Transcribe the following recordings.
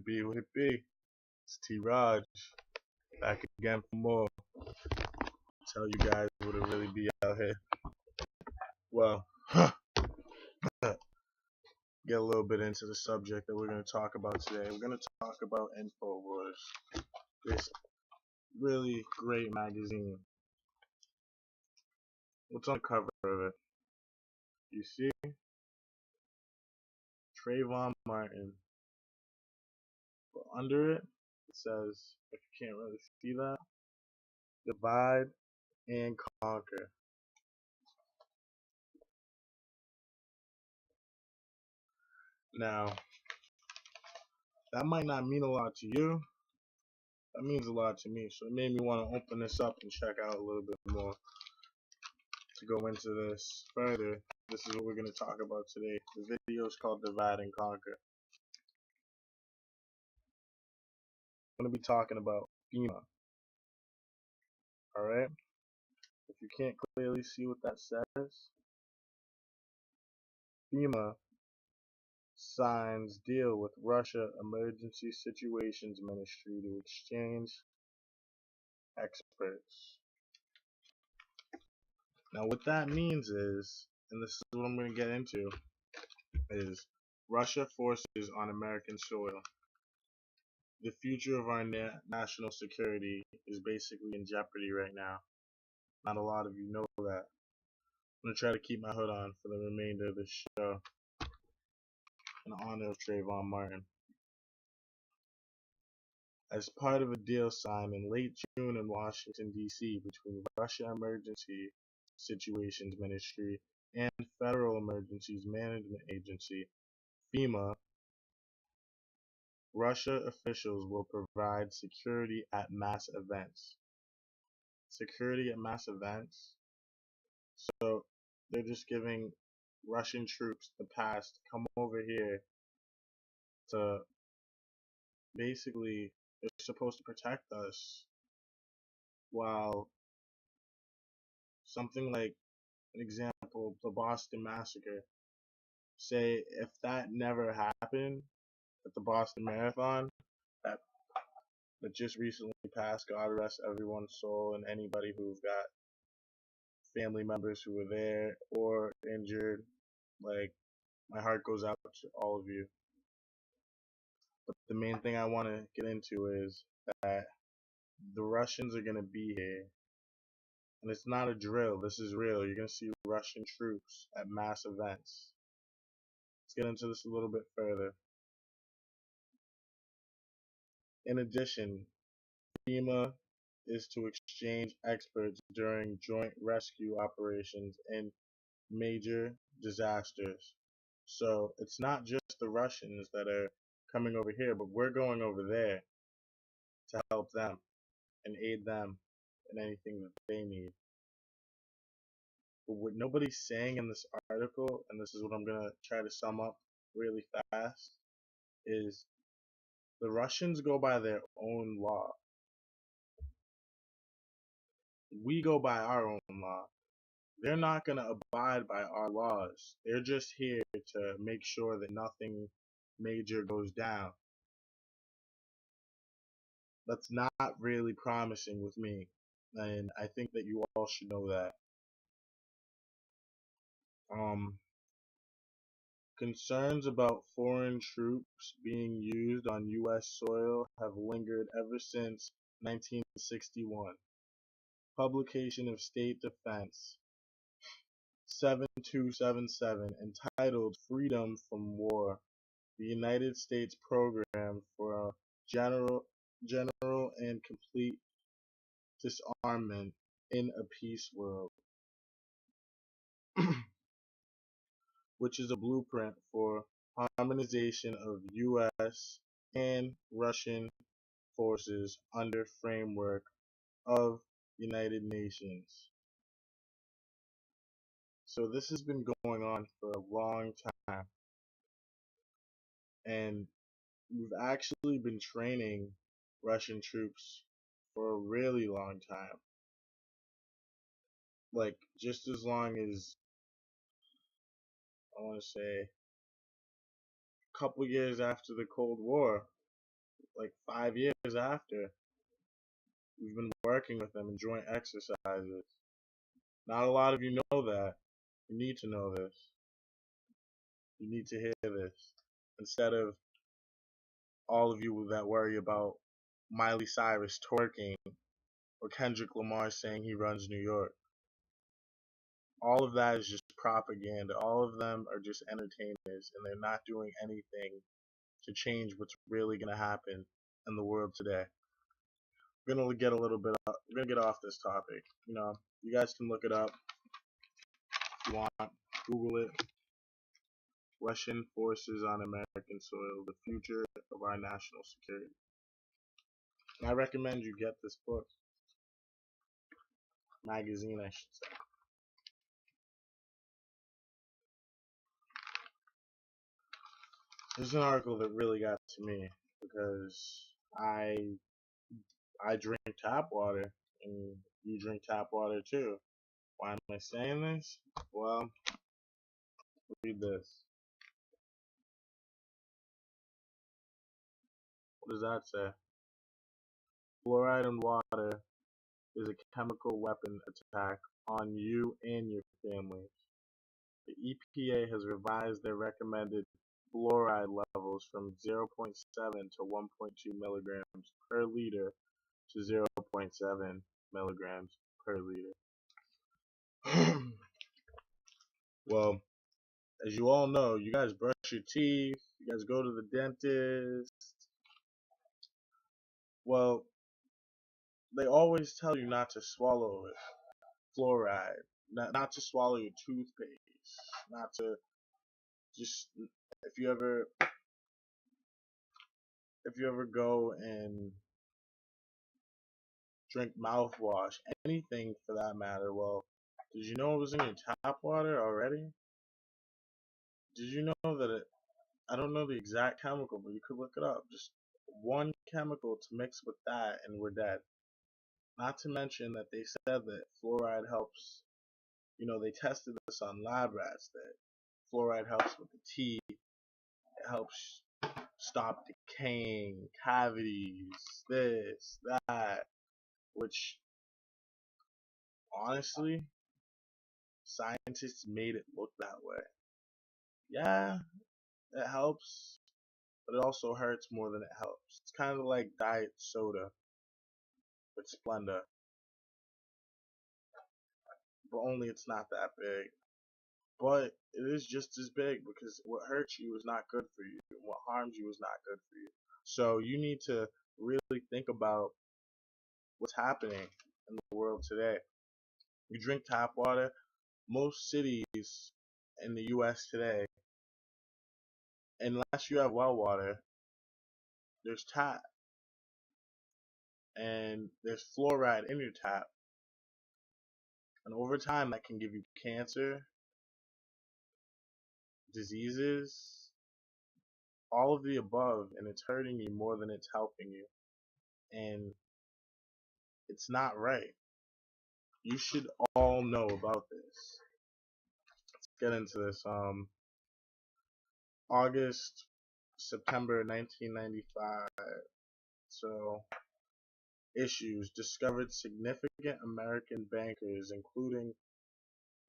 be? Would it be? It's Rogz back again for more. Tell you guys what it really be out here. Well, get a little bit into the subject that we're going to talk about today. We're going to talk about InfoWars, this really great magazine. What's on the cover of it? You see Trayvon Martin. But under it, it says, if you can't really see that, divide and conquer. Now, that might not mean a lot to you. That means a lot to me. So it made me want to open this up and check out a little bit more. To go into this further, this is what we're going to talk about today. The video is called Divide and Conquer. I'm going to be talking about FEMA. Alright? If you can't clearly see what that says, FEMA signs deal with Russia Emergency Situations Ministry to exchange experts. Now what that means is, and this is what I'm going to get into, is Russia forces on American soil. The future of our national security is basically in jeopardy right now. Not a lot of you know that. I'm going to try to keep my hood on for the remainder of the show in honor of Trayvon Martin. As part of a deal signed in late June in Washington, D.C. between Russia Emergency Situations Ministry and Federal Emergencies Management Agency, FEMA, Russia officials will provide security at mass events. Security at mass events? So they're just giving Russian troops the pass to come over here to basically, they're supposed to protect us while something like, an example, the Boston Massacre, say if that never happened at the Boston Marathon, that just recently passed, God rest everyone's soul and anybody who've got family members who were there or injured, like, my heart goes out to all of you. But the main thing I want to get into is that the Russians are going to be here. And it's not a drill. This is real. You're going to see Russian troops at mass events. Let's get into this a little bit further. In addition, FEMA is to exchange experts during joint rescue operations in major disasters. So it's not just the Russians that are coming over here, but we're going over there to help them and aid them in anything that they need. But what nobody's saying in this article, and this is what I'm going to try to sum up really fast, is the Russians go by their own law. We go by our own law. They're not going to abide by our laws. They're just here to make sure that nothing major goes down. That's not really promising with me, and I think that you all should know that. Concerns about foreign troops being used on U.S. soil have lingered ever since 1961. Publication of State Defense 7277, entitled Freedom from War, the United States Program for a General and Complete Disarmament in a Peace World, which is a blueprint for harmonization of U.S. and Russian forces under framework of United Nations. So this has been going on for a long time, and we've actually been training Russian troops for a really long time. Like, just as long as, I want to say, a couple years after the Cold War, like 5 years after we've been working with them in joint exercises. Not a lot of you know that. You need to know this. You need to hear this. Instead of all of you that worry about Miley Cyrus twerking or Kendrick Lamar saying he runs New York. All of that is just propaganda. All of them are just entertainers, and they're not doing anything to change what's really going to happen in the world today. We're gonna get a little bit. We're gonna get off this topic. You guys can look it up if you want. Google it. Russian forces on American soil: the future of our national security. And I recommend you get this book, magazine, I should say. This is an article that really got to me because I drink tap water, and you drink tap water too. Why am I saying this? Well, read this. What does that say? Fluoride in water is a chemical weapon attack on you and your family. The EPA has revised their recommended fluoride levels from 0.7 to 1.2 milligrams per liter to 0.7 milligrams per liter. Well, as you all know, you guys brush your teeth, you guys go to the dentist. Well, they always tell you not to swallow it. Fluoride. Not to swallow your toothpaste. Not to just if you ever go and drink mouthwash, anything for that matter. Well, did you know it was in your tap water already? Did you know that I don't know the exact chemical, but you could look it up. Just one chemical to mix with that and we're dead. Not to mention that they said that fluoride helps, they tested this on lab rats, that fluoride helps with the teeth, it helps stop decaying, cavities, this, that, which honestly, scientists made it look that way. Yeah, it helps, but it also hurts more than it helps. It's kind of like diet soda with Splenda, but only it's not that big. But it is just as big because what hurts you is not good for you, and what harms you is not good for you. So you need to really think about what's happening in the world today. You drink tap water. Most cities in the US today, unless you have well water, there's tap and there's fluoride in your tap. And over time, that can give you cancer, diseases, all of the above, and it's hurting you more than it's helping you. And it's not right. You should all know about this. Let's get into this. August, September 1995. So, issues discovered significant American bankers, including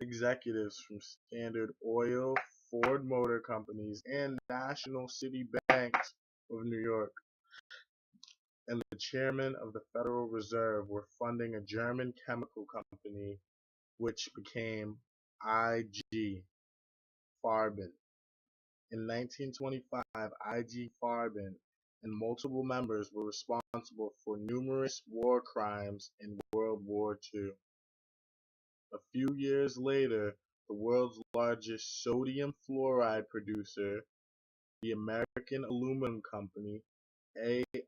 executives from Standard Oil, Ford Motor Companies, and National City Banks of New York, and the chairman of the Federal Reserve were funding a German chemical company which became IG Farben. In 1925, IG Farben and multiple members were responsible for numerous war crimes in World War II. A few years later, the world's largest sodium fluoride producer, the American Aluminum Company,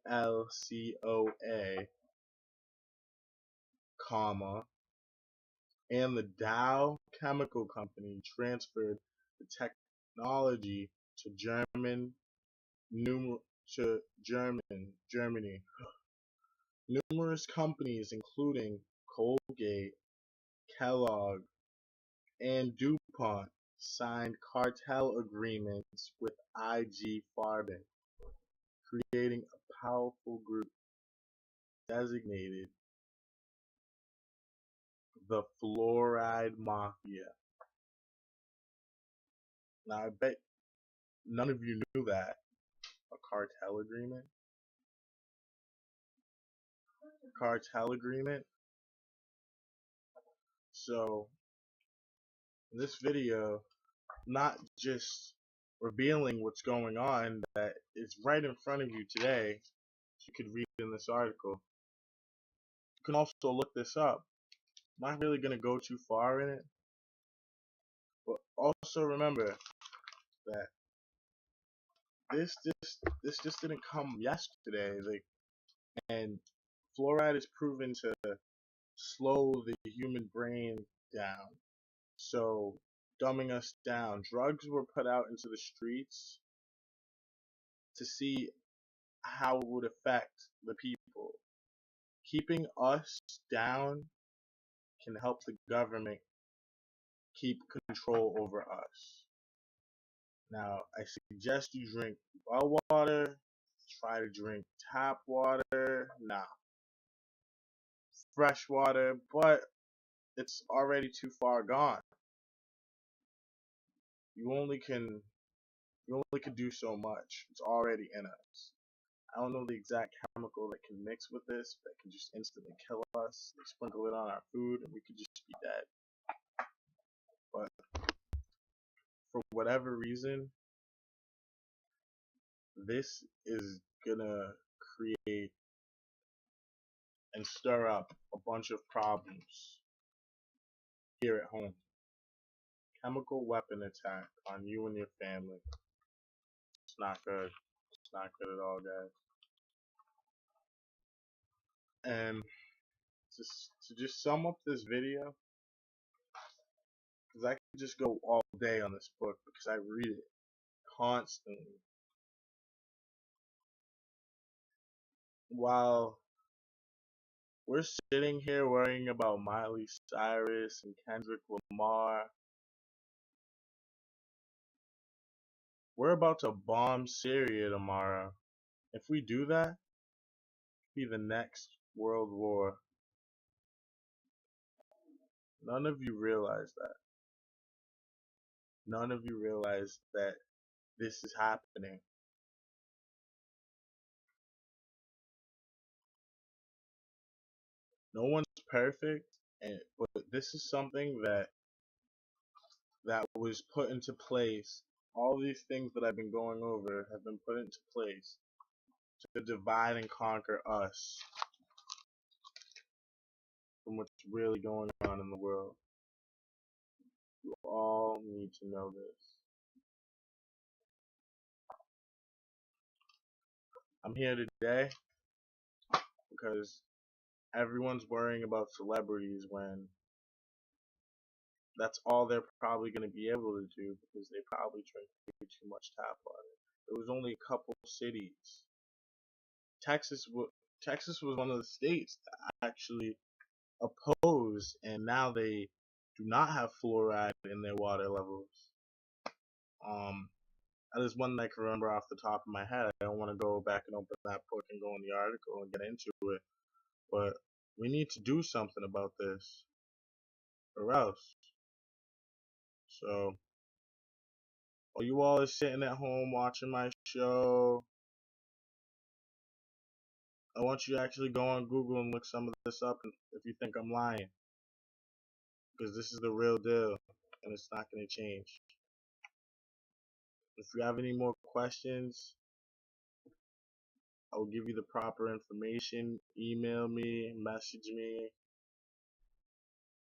ALCOA, and the Dow Chemical Company transferred the technology to Germany. Numerous companies, including Colgate, Kellogg, and DuPont, signed cartel agreements with IG Farben, creating a powerful group designated the Fluoride Mafia. Now, I bet none of you knew that. A cartel agreement? Cartel agreement? So, in this video, not just revealing what's going on that is right in front of you today, you could read in this article. You can also look this up. I'm not really going to go too far in it, but also remember that this just didn't come yesterday. And fluoride is proven to slow the human brain down, so dumbing us down. Drugs were put out into the streets to see how it would affect the people. Keeping us down can help the government keep control over us. Now, I suggest you drink well water. Try to drink tap water. Nah, fresh water, but it's already too far gone. You only can do so much. It's already in us. I don't know the exact chemical that can mix with this that can just instantly kill us. They sprinkle it on our food and we could just be dead. But for whatever reason, this is gonna create and stir up a bunch of problems here at home. Chemical weapon attack on you and your family. It's not good. It's not good at all, guys. And to just sum up this video, because I could just go all day on this book because I read it constantly. While we're sitting here worrying about Miley Cyrus and Kendrick Lamar, we're about to bomb Syria tomorrow. If we do that, it'll be the next world war. None of you realize that. None of you realize that this is happening. No one's perfect, but this is something that was put into place. All these things that I've been going over have been put into place to divide and conquer us from what's really going on in the world. You all need to know this. I'm here today because everyone's worrying about celebrities when that's all they're probably going to be able to do because they probably drink way too much tap water. There was only a couple cities. Texas was one of the states that actually opposed, and now they do not have fluoride in their water levels. That is one that I can remember off the top of my head. I don't want to go back and open that book and go in the article and get into it, but we need to do something about this, or else. So, while you all are sitting at home watching my show, I want you to actually go on Google and look some of this up if you think I'm lying. Because this is the real deal, and it's not going to change. If you have any more questions, I will give you the proper information. Email me, message me,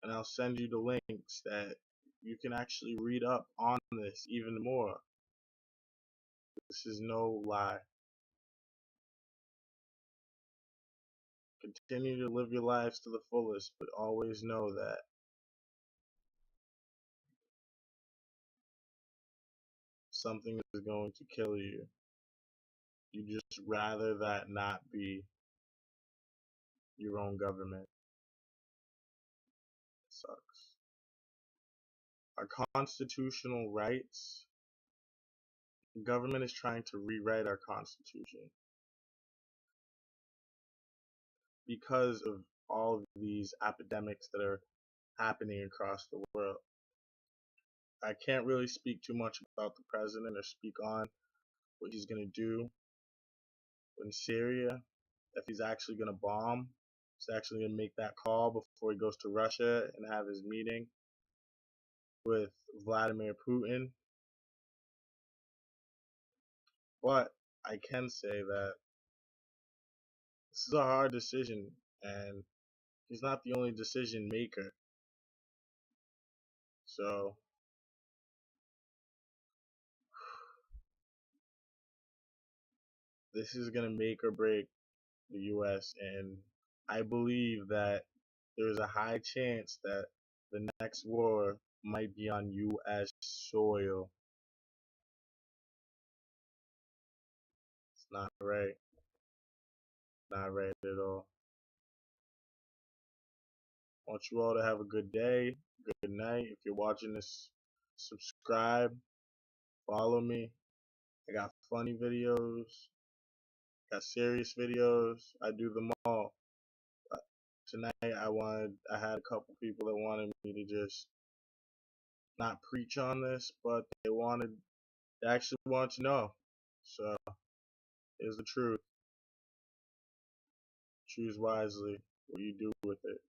and I'll send you the links that you can actually read up on this even more. This is no lie. Continue to live your lives to the fullest, but always know that something is going to kill you. You just rather that not be your own government. It sucks. Our constitutional rights, the government is trying to rewrite our constitution. because of all of these epidemics that are happening across the world. I can't really speak too much about the president or speak on what he's going to do in Syria, if he's actually going to bomb. He's actually going to make that call before he goes to Russia and have his meeting with Vladimir Putin. But I can say that this is a hard decision, and he's not the only decision maker. So this is going to make or break the U.S. And I believe that there's a high chance that the next war might be on U.S. soil. It's not right. Not right at all. I want you all to have a good day, good night. If you're watching this, subscribe, follow me. I got funny videos, got serious videos. I do them all. Tonight I had a couple people that wanted me to just not preach on this, but they actually want to know. So here's the truth. Choose wisely what you do with it.